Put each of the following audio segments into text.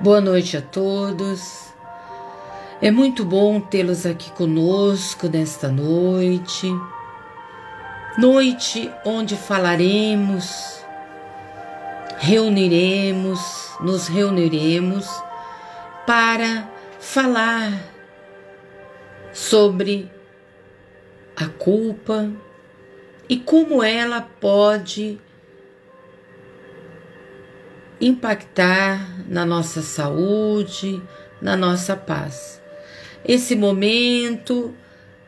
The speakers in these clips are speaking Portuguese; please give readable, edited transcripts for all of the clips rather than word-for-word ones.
Boa noite a todos. É muito bom tê-los aqui conosco nesta noite. Noite onde falaremos, nos reuniremos para falar sobre a culpa e como ela pode impactar na nossa saúde, na nossa paz. Esse momento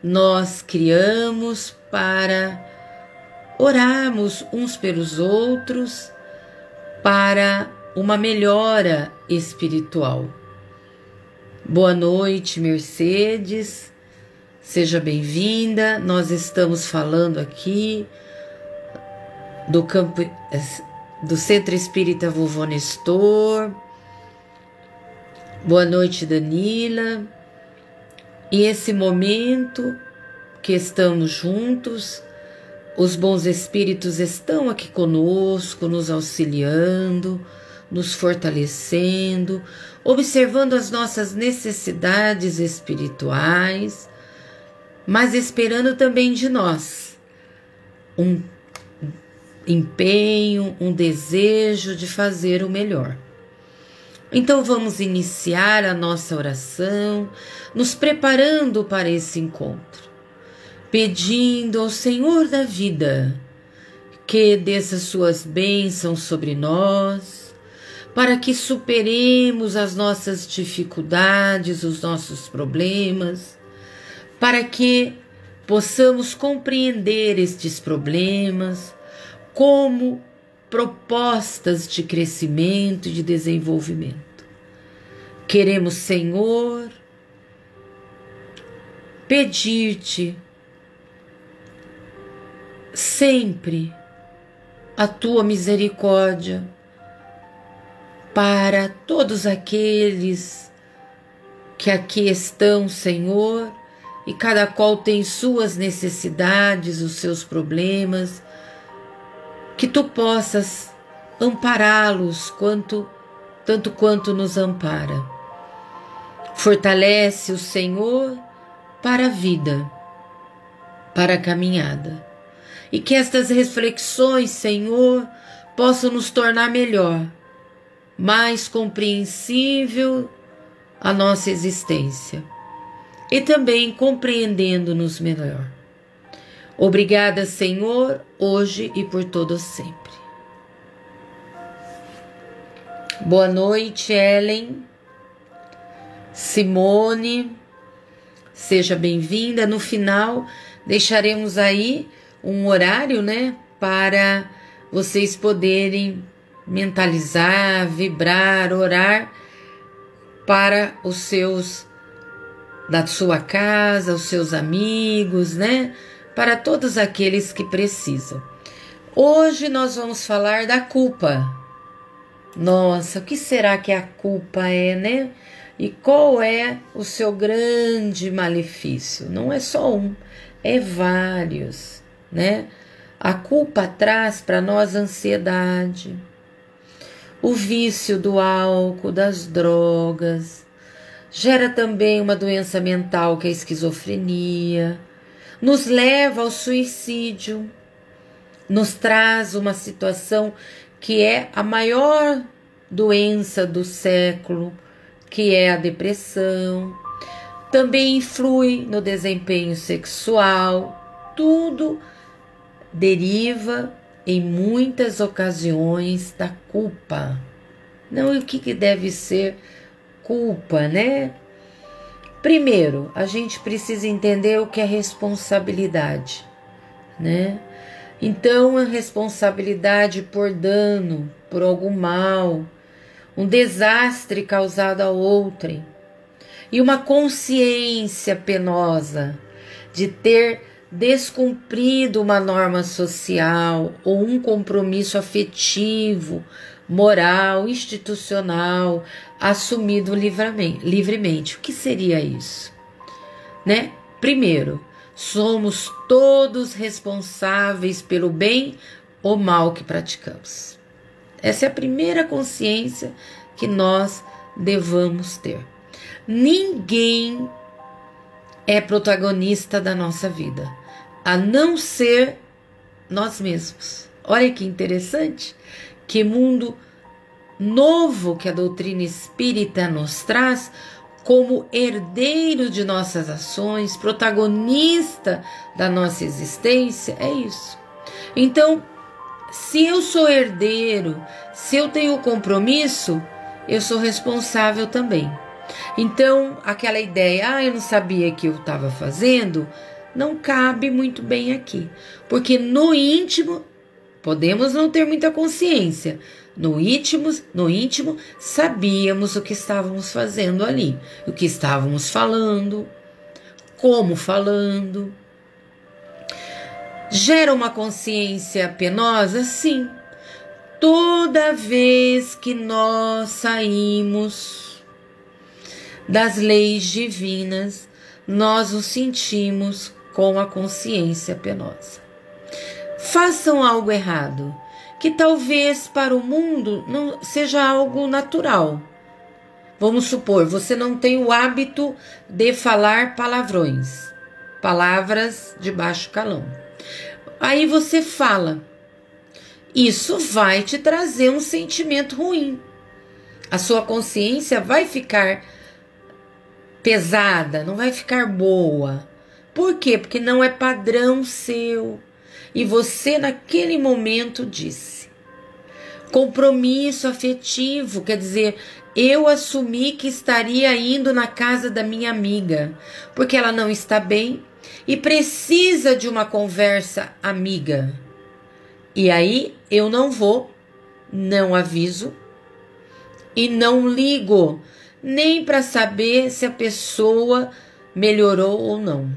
nós criamos para orarmos uns pelos outros para uma melhora espiritual. Boa noite, Mercedes. Seja bem-vinda. Nós estamos falando aqui do Centro Espírita Vovô Nestor. Boa noite, Danila. E esse momento que estamos juntos, os bons espíritos estão aqui conosco, nos auxiliando, nos fortalecendo, observando as nossas necessidades espirituais, mas esperando também de nós um empenho, um desejo de fazer o melhor. Então vamos iniciar a nossa oração, nos preparando para esse encontro, pedindo ao Senhor da vida que desça suas bênçãos sobre nós, para que superemos as nossas dificuldades, os nossos problemas, para que possamos compreender estes problemas como propostas de crescimento e de desenvolvimento. Queremos, Senhor, pedir-te sempre a tua misericórdia para todos aqueles que aqui estão, Senhor, e cada qual tem suas necessidades, os seus problemas, que tu possas ampará-los tanto quanto nos ampara. Fortalece o Senhor para a vida, para a caminhada. E que estas reflexões, Senhor, possam nos tornar melhor, mais compreensível a nossa existência e também compreendendo-nos melhor. Obrigada, Senhor, hoje e por todo sempre. Boa noite, Ellen. Simone, seja bem-vinda. No final, deixaremos aí um horário, para vocês poderem mentalizar, vibrar, orar para os seus, da sua casa, os seus amigos, para todos aqueles que precisam. Hoje nós vamos falar da culpa. Nossa, o que será que a culpa é, E qual é o seu grande malefício? Não é só um, é vários, A culpa traz para nós ansiedade, o vício do álcool, das drogas, gera também uma doença mental que é a esquizofrenia, nos leva ao suicídio, nos traz uma situação que é a maior doença do século, que é a depressão, também influi no desempenho sexual, tudo deriva em muitas ocasiões da culpa. Não, e o que deve ser culpa, Primeiro, a gente precisa entender o que é responsabilidade, Então, a responsabilidade por dano, por algum mal, um desastre causado a outrem, e uma consciência penosa de ter descumprido uma norma social ou um compromisso afetivo, moral, institucional, assumido livremente. O que seria isso? Primeiro, somos todos responsáveis pelo bem ou mal que praticamos. Essa é a primeira consciência que nós devamos ter. Ninguém é protagonista da nossa vida, a não ser nós mesmos. Olha que interessante, que mundo novo que a doutrina espírita nos traz como herdeiro de nossas ações, protagonista da nossa existência, é isso. Então, se eu sou herdeiro, se eu tenho compromisso, eu sou responsável também. Então, aquela ideia, eu não sabia que eu estava fazendo, não cabe muito bem aqui. Porque no íntimo, podemos não ter muita consciência. No íntimo, sabíamos o que estávamos fazendo ali, o que estávamos falando, como falando. Gera uma consciência penosa? Sim. Toda vez que nós saímos das leis divinas, nós nos sentimos com a consciência penosa. Façam algo errado, que talvez para o mundo não seja algo natural. Vamos supor, você não tem o hábito de falar palavrões, palavras de baixo calão. Aí você fala. Isso vai te trazer um sentimento ruim. A sua consciência vai ficar pesada, não vai ficar boa. Por quê? Porque não é padrão seu. E você naquele momento disse. Compromisso afetivo, quer dizer, eu assumi que estaria indo na casa da minha amiga, porque ela não está bem e precisa de uma conversa amiga. E aí eu não vou, não aviso e não ligo nem para saber se a pessoa melhorou ou não.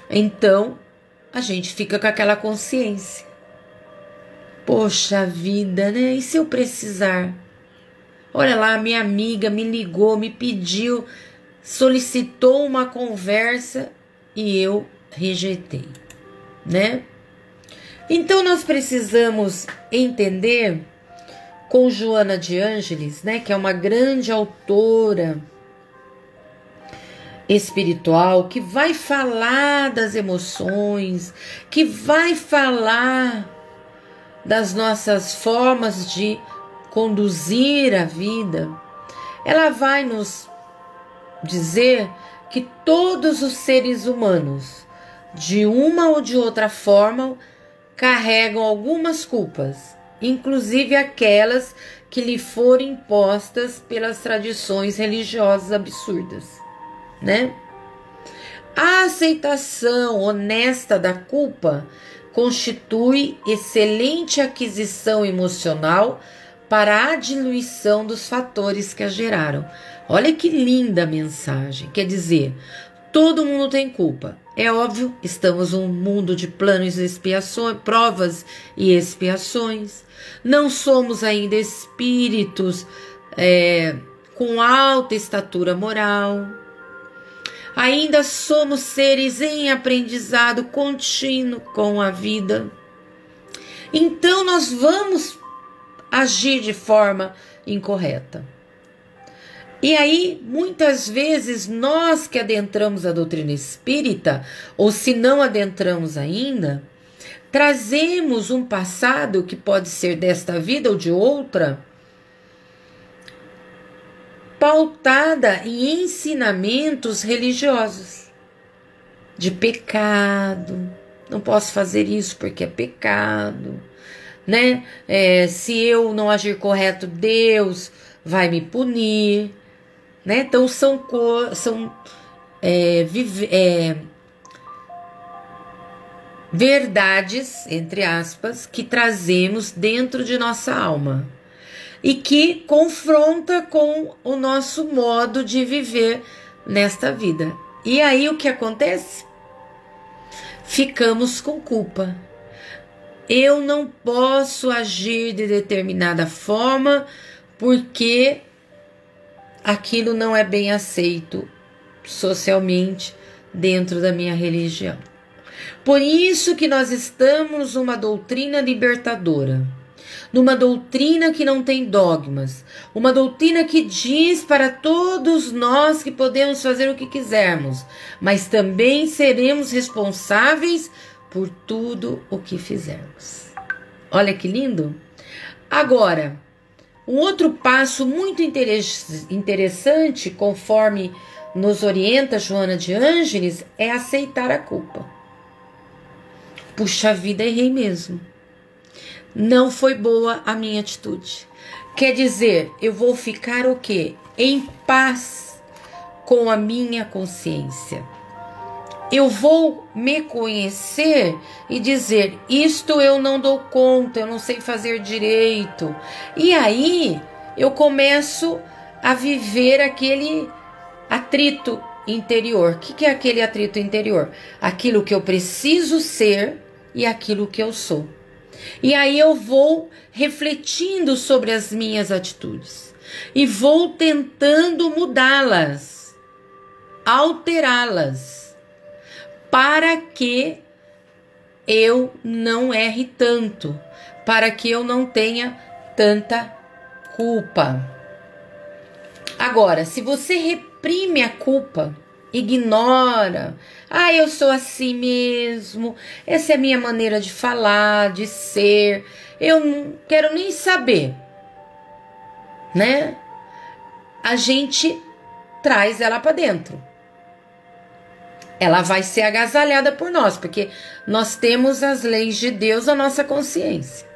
Então a gente fica com aquela consciência. Poxa vida, né? E se eu precisar? Olha lá, minha amiga me ligou, me pediu, solicitou uma conversa e eu rejeitei, né? Então nós precisamos entender com Joana de Ângeles, né, que é uma grande autora espiritual, que vai falar das emoções, que vai falar das nossas formas de conduzir a vida. Ela vai nos dizer que todos os seres humanos, de uma ou de outra forma, carregam algumas culpas, inclusive aquelas que lhe foram impostas pelas tradições religiosas absurdas, né? A aceitação honesta da culpa constitui excelente aquisição emocional para a diluição dos fatores que a geraram. Olha que linda mensagem, quer dizer, todo mundo tem culpa. É óbvio, estamos num mundo de planos e expiações, provas e expiações. Não somos ainda espíritos com alta estatura moral. Ainda somos seres em aprendizado contínuo com a vida. Então nós vamos agir de forma incorreta. E aí, muitas vezes, nós que adentramos a doutrina espírita, ou se não adentramos ainda, trazemos um passado que pode ser desta vida ou de outra, pautada em ensinamentos religiosos, de pecado. Não posso fazer isso porque é pecado, né? Se eu não agir correto, Deus vai me punir. Né? Então são verdades, entre aspas, que trazemos dentro de nossa alma e que confronta com o nosso modo de viver nesta vida. E aí o que acontece? Ficamos com culpa. Eu não posso agir de determinada forma porque aquilo não é bem aceito socialmente dentro da minha religião. Por isso que nós estamos numa doutrina libertadora. numa doutrina que não tem dogmas, uma doutrina que diz para todos nós que podemos fazer o que quisermos, mas também seremos responsáveis por tudo o que fizermos. Olha que lindo! Agora, um outro passo muito interessante, conforme nos orienta Joana de Ângeles, é aceitar a culpa. Puxa vida, errei mesmo. Não foi boa a minha atitude. Quer dizer, eu vou ficar o quê? Em paz com a minha consciência. Eu vou me conhecer e dizer, isto eu não dou conta, eu não sei fazer direito. E aí eu começo a viver aquele atrito interior. O que é aquele atrito interior? Aquilo que eu preciso ser e aquilo que eu sou. E aí eu vou refletindo sobre as minhas atitudes e vou tentando mudá-las, alterá-las, para que eu não erre tanto, para que eu não tenha tanta culpa. Agora, se você reprime a culpa, ignora, eu sou assim mesmo, essa é a minha maneira de falar, de ser, eu não quero nem saber, né? A gente traz ela para dentro. Ela vai ser agasalhada por nós, porque nós temos as leis de Deus na nossa consciência.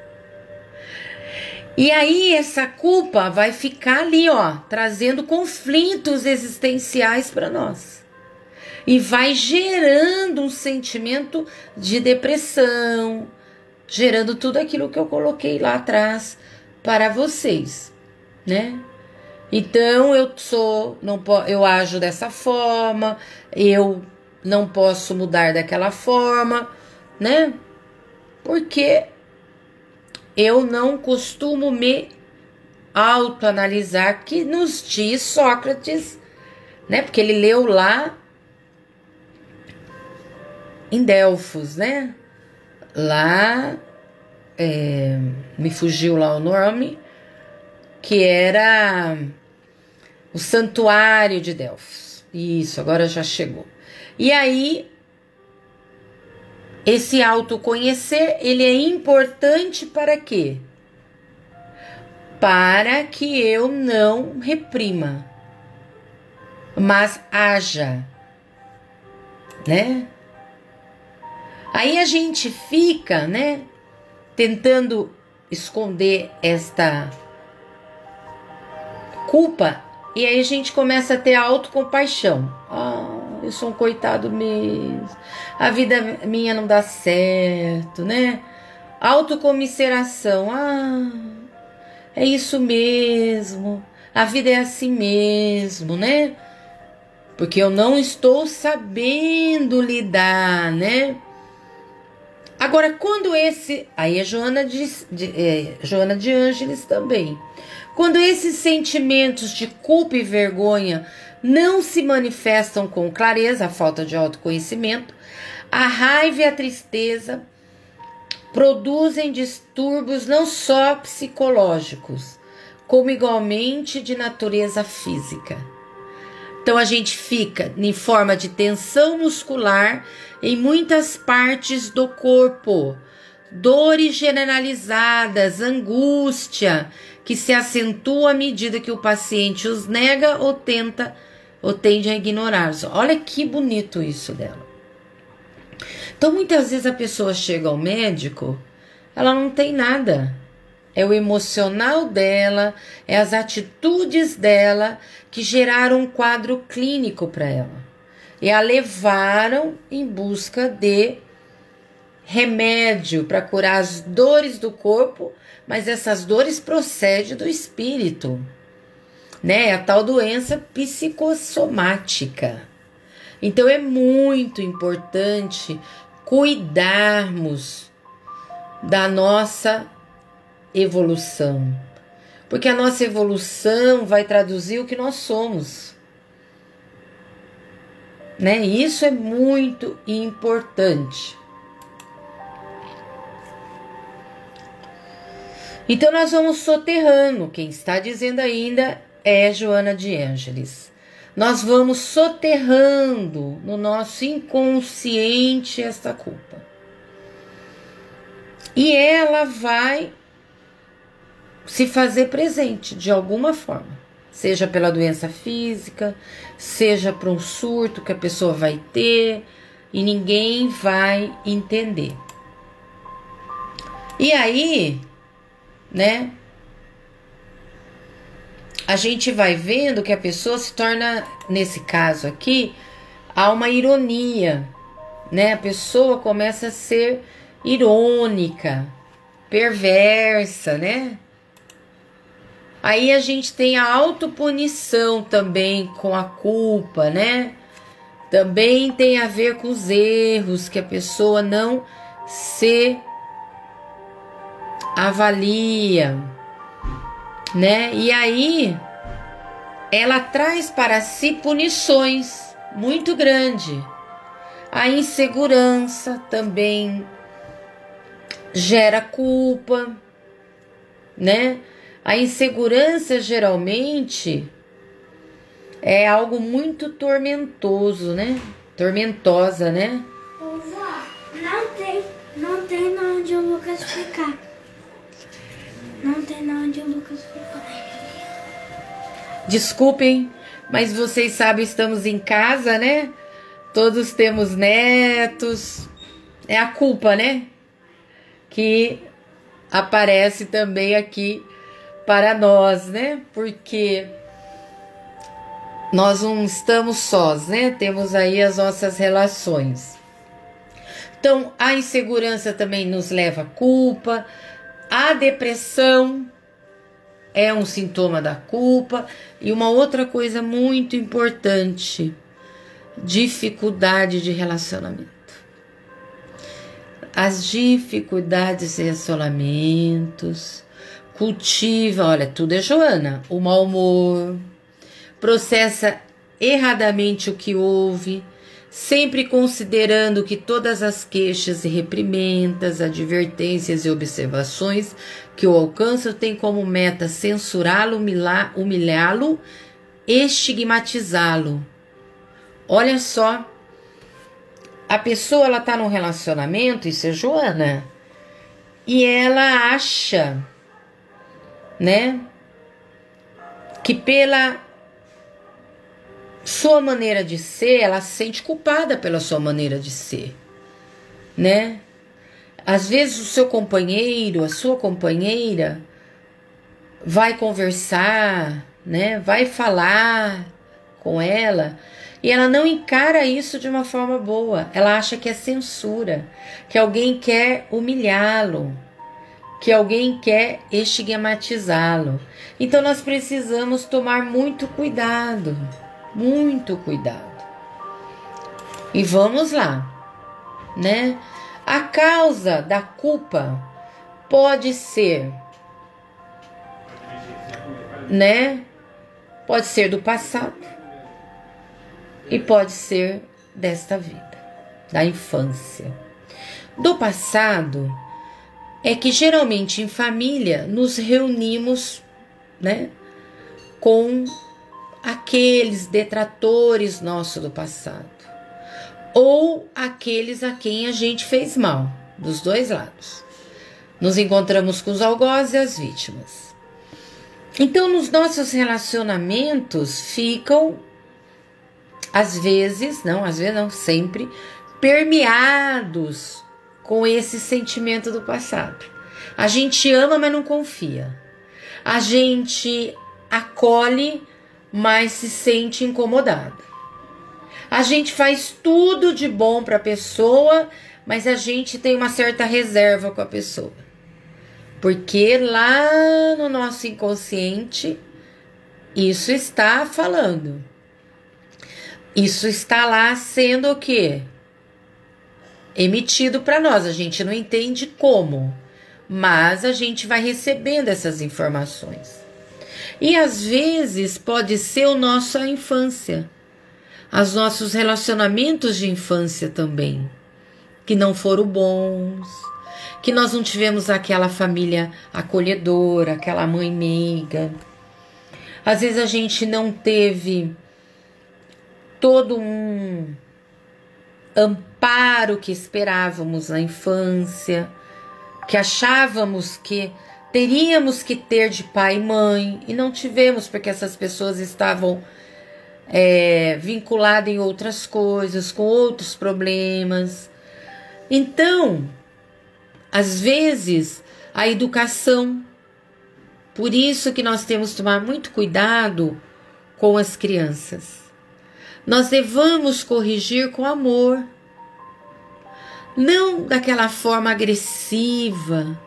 E aí essa culpa vai ficar ali, trazendo conflitos existenciais para nós. E vai gerando um sentimento de depressão, gerando tudo aquilo que eu coloquei lá atrás para vocês, né? Então eu ajo dessa forma, eu não posso mudar daquela forma, né? Porque eu não costumo me autoanalisar, que nos diz Sócrates, né? Porque ele leu lá em Delfos, né? Lá, me fugiu lá o nome, que era o Santuário de Delfos. Isso, agora já chegou. E aí, esse autoconhecer, ele é importante para quê? Para que eu não reprima, mas haja, né? Aí a gente fica, né, tentando esconder esta culpa, e aí a gente começa a ter autocompaixão. Eu sou um coitado mesmo, a vida minha não dá certo, né? Autocomiseração, é isso mesmo, a vida é assim mesmo, né? Porque eu não estou sabendo lidar, né? Agora, quando aí é Joana de Ângeles também. Quando esses sentimentos de culpa e vergonha não se manifestam com clareza, a falta de autoconhecimento, a raiva e a tristeza produzem distúrbios não só psicológicos, como igualmente de natureza física. Então a gente fica em forma de tensão muscular em muitas partes do corpo, dores generalizadas, angústia, que se acentua à medida que o paciente os nega ou tende a ignorá-los. Olha que bonito isso dela. Então muitas vezes a pessoa chega ao médico, ela não tem nada. É o emocional dela, é as atitudes dela que geraram um quadro clínico para ela. E a levaram em busca de remédio para curar as dores do corpo, mas essas dores procedem do espírito, né? A tal doença psicossomática. Então é muito importante cuidarmos da nossa evolução, porque a nossa evolução vai traduzir o que nós somos, né? Isso é muito importante. Então nós vamos soterrando. Quem está dizendo ainda é Joana de Ângeles. Nós vamos soterrando no nosso inconsciente esta culpa. E ela vai se fazer presente de alguma forma. Seja pela doença física, seja por um surto que a pessoa vai ter e ninguém vai entender. E aí, né, a gente vai vendo que a pessoa se torna, nesse caso aqui, há uma ironia, né? A pessoa começa a ser irônica, perversa, né? Aí a gente tem a autopunição também com a culpa, né? Também tem a ver com os erros que a pessoa não se avalia, né? E aí ela traz para si punições muito grandes. A insegurança também gera culpa, né? A insegurança geralmente é algo muito tormentoso, né? Tormentosa, né? Vó, não tem onde o Lucas ficar. Não tem onde o Lucas ficar. Desculpem, mas vocês sabem, estamos em casa, né? Todos temos netos. É a culpa, né? Que aparece também aqui para nós, né? Porque nós não estamos sós, né? Temos aí as nossas relações. Então, a insegurança também nos leva à culpa. A depressão é um sintoma da culpa. E uma outra coisa muito importante: dificuldade de relacionamento. As dificuldades de relacionamentos cultiva, olha, tudo é Joana, o mau humor, processa erradamente o que ouve, sempre considerando que todas as queixas e reprimendas, advertências e observações que o alcançam têm como meta censurá-lo, humilhá-lo, estigmatizá-lo. Olha só, a pessoa, ela tá num relacionamento, isso é Joana, e ela acha, né, que pela sua maneira de ser, ela se sente culpada pela sua maneira de ser, né? Às vezes o seu companheiro, a sua companheira vai conversar, né, vai falar com ela e ela não encara isso de uma forma boa. Ela acha que é censura, que alguém quer humilhá-lo, que alguém quer estigmatizá-lo. Então nós precisamos tomar muito cuidado, muito cuidado. E vamos lá, né? A causa da culpa pode ser, né? Pode ser do passado e pode ser desta vida, da infância. Do passado é que geralmente em família nos reunimos, né, com aqueles detratores nossos do passado, ou aqueles a quem a gente fez mal, dos dois lados. Nos encontramos com os algozes e as vítimas. Então, nos nossos relacionamentos ficam, às vezes não, sempre, permeados com esse sentimento do passado. A gente ama, mas não confia. A gente acolhe, mas se sente incomodada. A gente faz tudo de bom para a pessoa, mas a gente tem uma certa reserva com a pessoa. Porque lá no nosso inconsciente, isso está falando. Isso está lá sendo o quê? Emitido para nós. A gente não entende como, mas a gente vai recebendo essas informações. E às vezes pode ser a nossa infância, os nossos relacionamentos de infância também, que não foram bons, que nós não tivemos aquela família acolhedora, aquela mãe meiga. Às vezes a gente não teve todo um amparo que esperávamos na infância, que achávamos que teríamos que ter de pai e mãe, e não tivemos porque essas pessoas estavam vinculadas em outras coisas, com outros problemas. Então, às vezes, a educação, por isso que nós temos que tomar muito cuidado com as crianças. Nós devemos corrigir com amor, não daquela forma agressiva,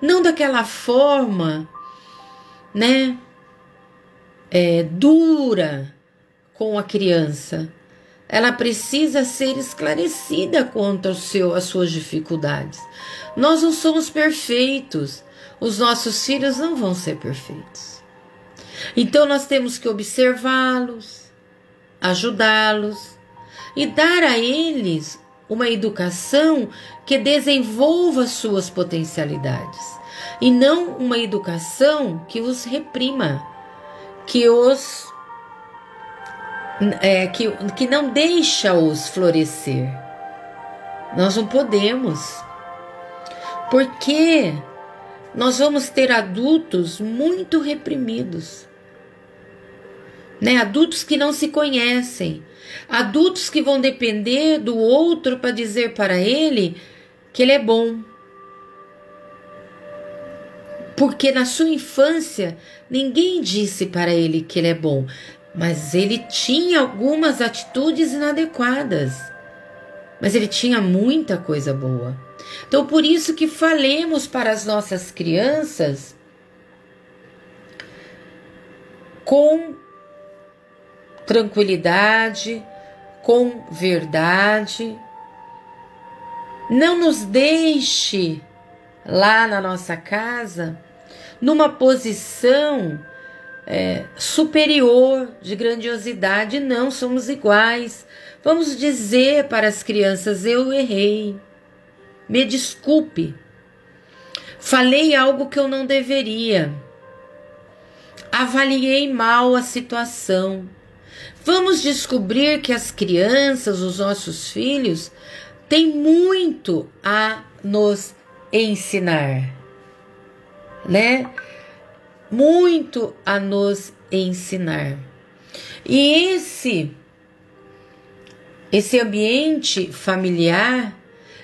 não daquela forma, né, dura com a criança. Ela precisa ser esclarecida quanto às suas dificuldades. Nós não somos perfeitos, os nossos filhos não vão ser perfeitos. Então nós temos que observá-los, ajudá-los e dar a eles uma educação que desenvolva suas potencialidades e não uma educação que os reprima, que não deixa-os florescer. Nós não podemos, porque nós vamos ter adultos muito reprimidos, né? Adultos que não se conhecem, adultos que vão depender do outro para dizer para ele que ele é bom. Porque na sua infância ninguém disse para ele que ele é bom, mas ele tinha algumas atitudes inadequadas, mas ele tinha muita coisa boa. Então por isso que falemos para as nossas crianças com tranquilidade, com verdade. Não nos deixe lá na nossa casa numa posição superior de grandiosidade. Não somos iguais. Vamos dizer para as crianças: eu errei, me desculpe, falei algo que eu não deveria, avaliei mal a situação. Vamos descobrir que as crianças, os nossos filhos, têm muito a nos ensinar, né? Muito a nos ensinar. E esse ambiente familiar,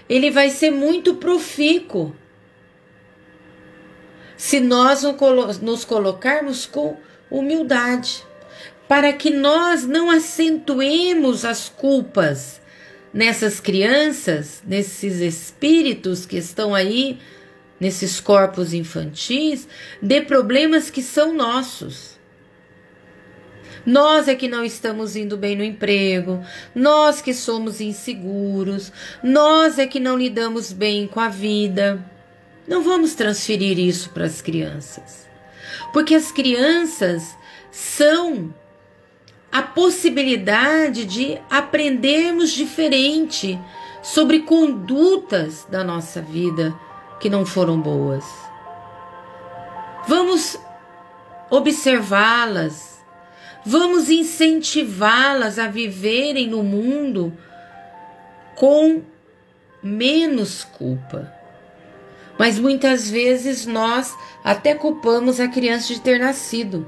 ele vai ser muito profícuo se nós nos colocarmos com humildade, para que nós não acentuemos as culpas nessas crianças, nesses espíritos que estão aí, nesses corpos infantis, de problemas que são nossos. Nós é que não estamos indo bem no emprego, nós que somos inseguros, nós é que não lidamos bem com a vida. Não vamos transferir isso para as crianças, porque as crianças são a possibilidade de aprendermos diferente sobre condutas da nossa vida que não foram boas. Vamos observá-las, vamos incentivá-las a viverem no mundo com menos culpa. Mas muitas vezes nós até culpamos a criança de ter nascido,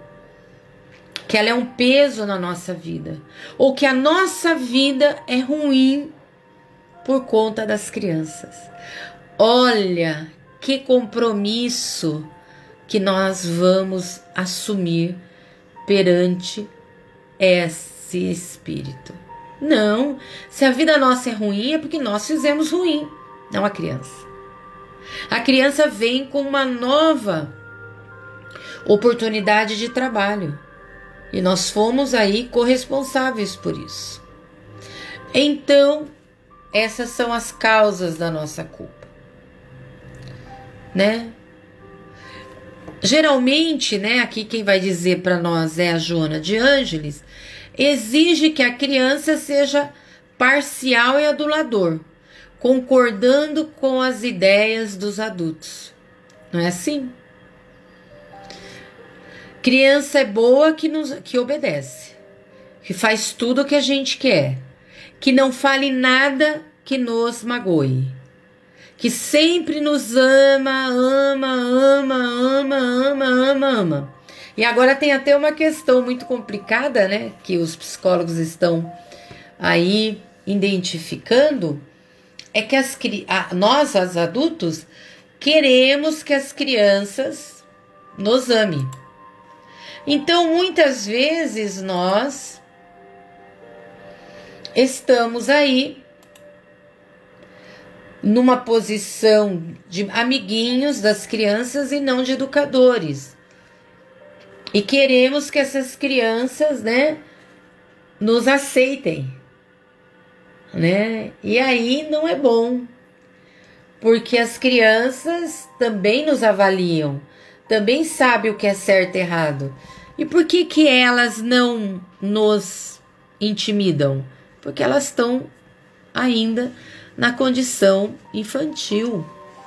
que ela é um peso na nossa vida, ou que a nossa vida é ruim por conta das crianças. Olha que compromisso que nós vamos assumir perante esse espírito. Não, se a vida nossa é ruim é porque nós fizemos ruim, não a criança. A criança vem com uma nova oportunidade de trabalho. E nós fomos aí corresponsáveis por isso. Então, essas são as causas da nossa culpa, né? Geralmente, né, aqui quem vai dizer para nós é a Joana de Ângeles, exige que a criança seja parcial e adulador. concordando com as ideias dos adultos. Não é assim? Criança é boa que obedece, que faz tudo o que a gente quer, que não fale nada que nos magoe, que sempre nos ama. E agora tem até uma questão muito complicada, né? Que os psicólogos estão aí identificando, é que nós, os adultos, queremos que as crianças nos amem. Então, muitas vezes nós estamos aí numa posição de amiguinhos das crianças e não de educadores. E queremos que essas crianças, né, nos aceitem, né? E aí não é bom, porque as crianças também nos avaliam, também sabem o que é certo e errado. E por que elas não nos intimidam? Porque elas estão ainda na condição infantil.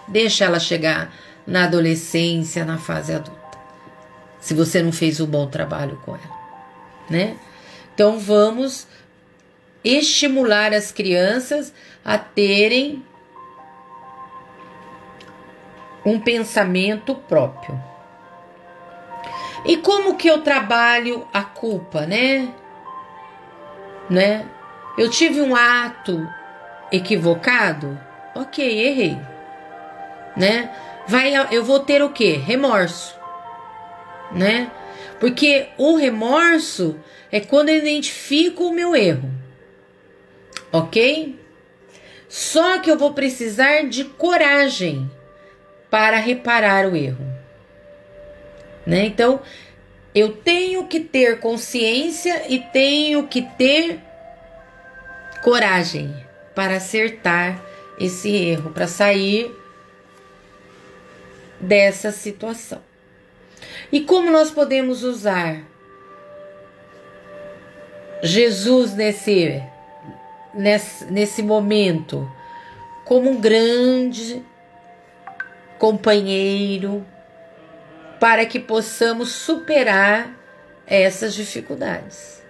Deixa ela chegar na adolescência, na fase adulta, se você não fez um bom trabalho com ela, né? Então vamos estimular as crianças a terem um pensamento próprio. E como que eu trabalho a culpa, né? Eu tive um ato equivocado? Ok, errei. Né? Eu vou ter o quê? Remorso. Né? Porque o remorso é quando eu identifico o meu erro. Ok? Só que eu vou precisar de coragem para reparar o erro. Né? Então, eu tenho que ter consciência e tenho que ter coragem para acertar esse erro, para sair dessa situação. E como nós podemos usar Jesus nesse momento como um grande companheiro para que possamos superar essas dificuldades?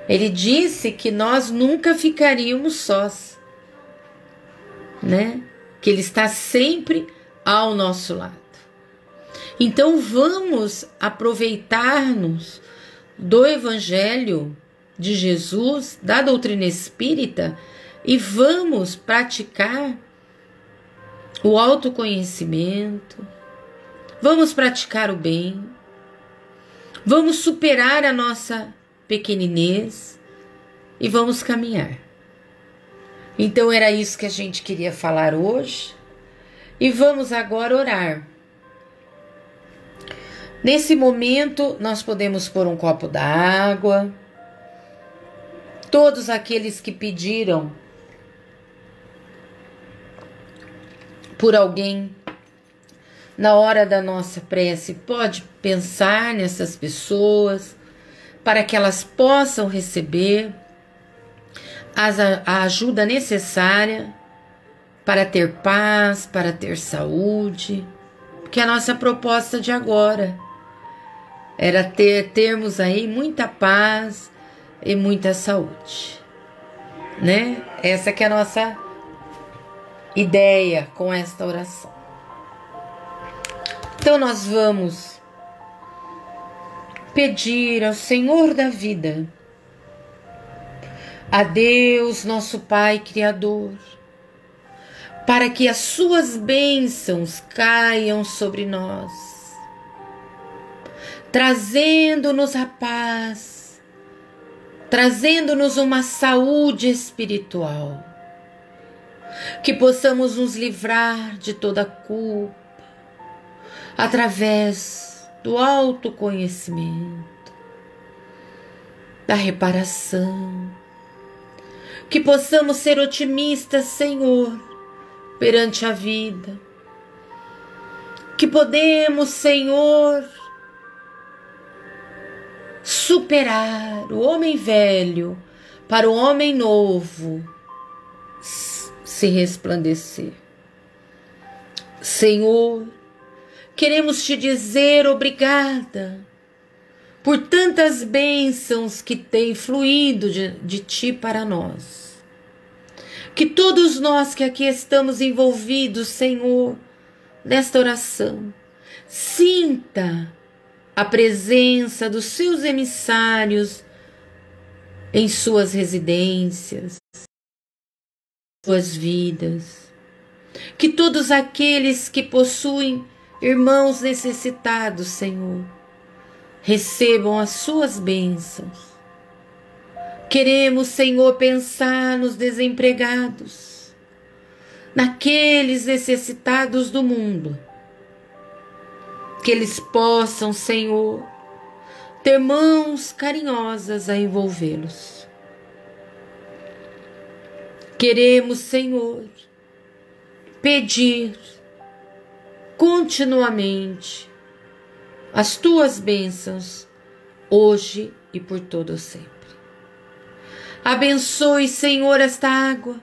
Ele disse que nós nunca ficaríamos sós, né? Que Ele está sempre ao nosso lado. Então vamos aproveitar-nos do Evangelho de Jesus, da doutrina espírita, e vamos praticar o autoconhecimento, vamos praticar o bem, vamos superar a nossa pequeninez e vamos caminhar. Então era isso que a gente queria falar hoje, e vamos agora orar. Nesse momento nós podemos pôr um copo d'água. Todos aqueles que pediram por alguém na hora da nossa prece, pode pensar nessas pessoas para que elas possam receber a ajuda necessária para ter paz, para ter saúde, porque a nossa proposta de agora era termos aí muita paz e muita saúde, né? Essa que é a nossa ideia com esta oração. Então nós vamos pedir ao Senhor da vida, a Deus, nosso Pai Criador, para que as suas bênçãos caiam sobre nós, trazendo-nos a paz, trazendo-nos uma saúde espiritual, que possamos nos livrar de toda culpa, através do autoconhecimento, da reparação, que possamos ser otimistas, Senhor, perante a vida, que podemos, Senhor, superar o homem velho para o homem novo, se resplandecer. Senhor, queremos te dizer obrigada por tantas bênçãos que têm fluído de ti para nós. Que todos nós que aqui estamos envolvidos, Senhor, nesta oração, sinta a presença dos seus emissários em suas residências, suas vidas. Que todos aqueles que possuem irmãos necessitados, Senhor, recebam as suas bênçãos. Queremos, Senhor, pensar nos desempregados, naqueles necessitados do mundo. Que eles possam, Senhor, ter mãos carinhosas a envolvê-los. Queremos, Senhor, pedir continuamente as tuas bênçãos, hoje e por todo sempre. Abençoe, Senhor, esta água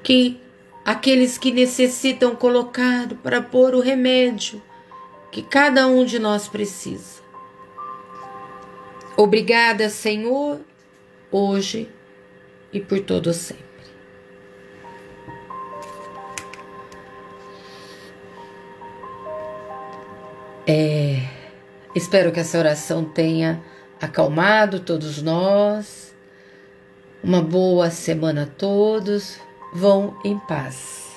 que aqueles que necessitam colocar para pôr o remédio que cada um de nós precisa. Obrigada, Senhor, hoje e por todo sempre. Espero que essa oração tenha acalmado todos nós. Uma boa semana a todos. Vão em paz.